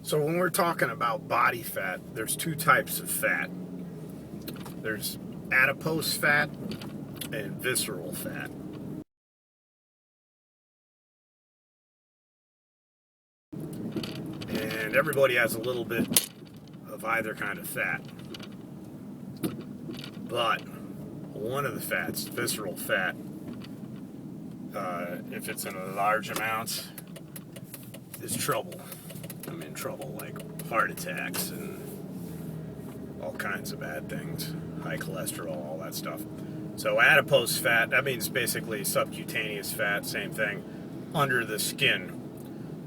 So when we're talking about body fat, there's two types of fat. There's adipose fat and visceral fat. And everybody has a little bit of either kind of fat. But one of the fats, visceral fat, if it's in large amounts, is trouble. I'm in trouble, like heart attacks and all kinds of bad things, high cholesterol, all that stuff. So adipose fat, that means basically subcutaneous fat, same thing, under the skin.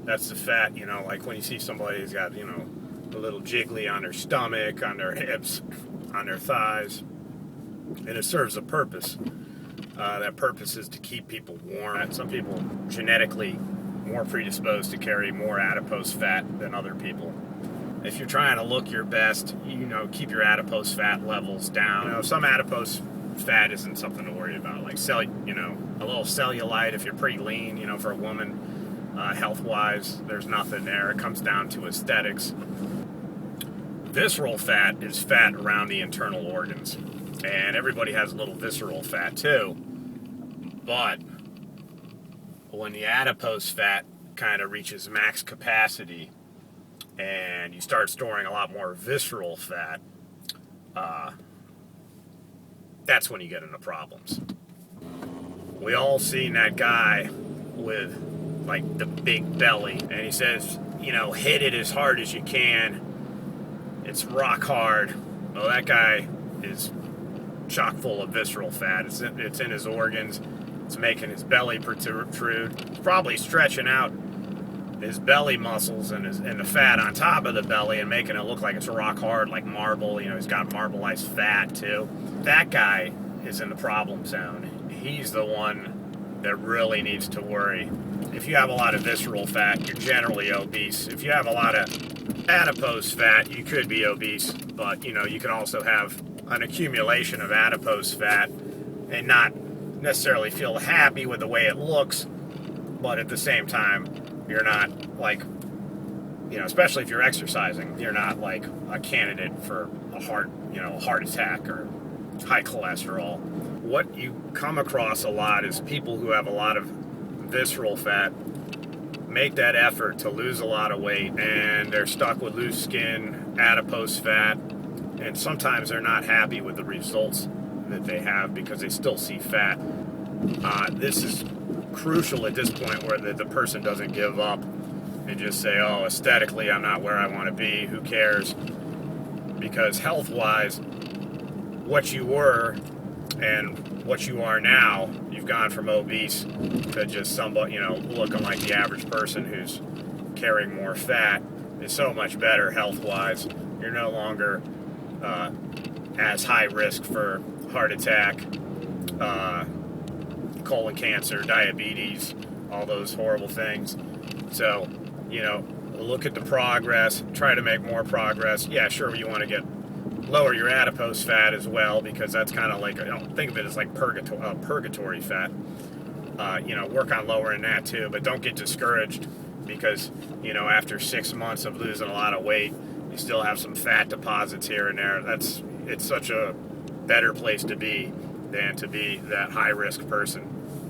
That's the fat, like when you see somebody who's got, a little jiggly on their stomach, on their hips, on their thighs, and it serves a purpose. That purpose is to keep people warm. Some people genetically more predisposed to carry more adipose fat than other people. If you're trying to look your best, keep your adipose fat levels down. Some adipose fat isn't something to worry about, like a little cellulite if you're pretty lean, for a woman. Health-wise, there's nothing there. It comes down to aesthetics. Visceral fat is fat around the internal organs, and everybody has a little visceral fat too. But when the adipose fat kind of reaches max capacity and you start storing a lot more visceral fat, that's when you get into problems. We all seen that guy with like the big belly, and he says, hit it as hard as you can. It's rock hard. Well, that guy is chock full of visceral fat. It's in his organs. It's making his belly protrude. It's probably stretching out his belly muscles and the fat on top of the belly and making it look like it's rock hard, like marble. He's got marbleized fat too. That guy is in the problem zone. He's the one that really needs to worry. If you have a lot of visceral fat, you're generally obese. If you have a lot of adipose fat, you could be obese, but you can also have an accumulation of adipose fat and not necessarily feel happy with the way it looks, but at the same time, you're not like, especially if you're exercising, you're not like a candidate for a heart attack or high cholesterol. What you come across a lot is people who have a lot of visceral fat make that effort to lose a lot of weight, and they're stuck with loose skin, adipose fat, and sometimes they're not happy with the results that they have because they still see fat. This is crucial at this point where the person doesn't give up and just say, oh, aesthetically I'm not where I want to be, who cares? Because health-wise, what you were and what you are now, you've gone from obese to just somebody, looking like the average person who's carrying more fat is so much better health-wise. You're no longer as high risk for heart attack, colon cancer, diabetes, all those horrible things. So, look at the progress, try to make more progress. Yeah, sure, you want to lower your adipose fat as well, because that's kind of like, I don't think of it as like purgatory fat. Work on lowering that too, but don't get discouraged because, after 6 months of losing a lot of weight, you still have some fat deposits here and there. It's such a better place to be than to be that high risk person.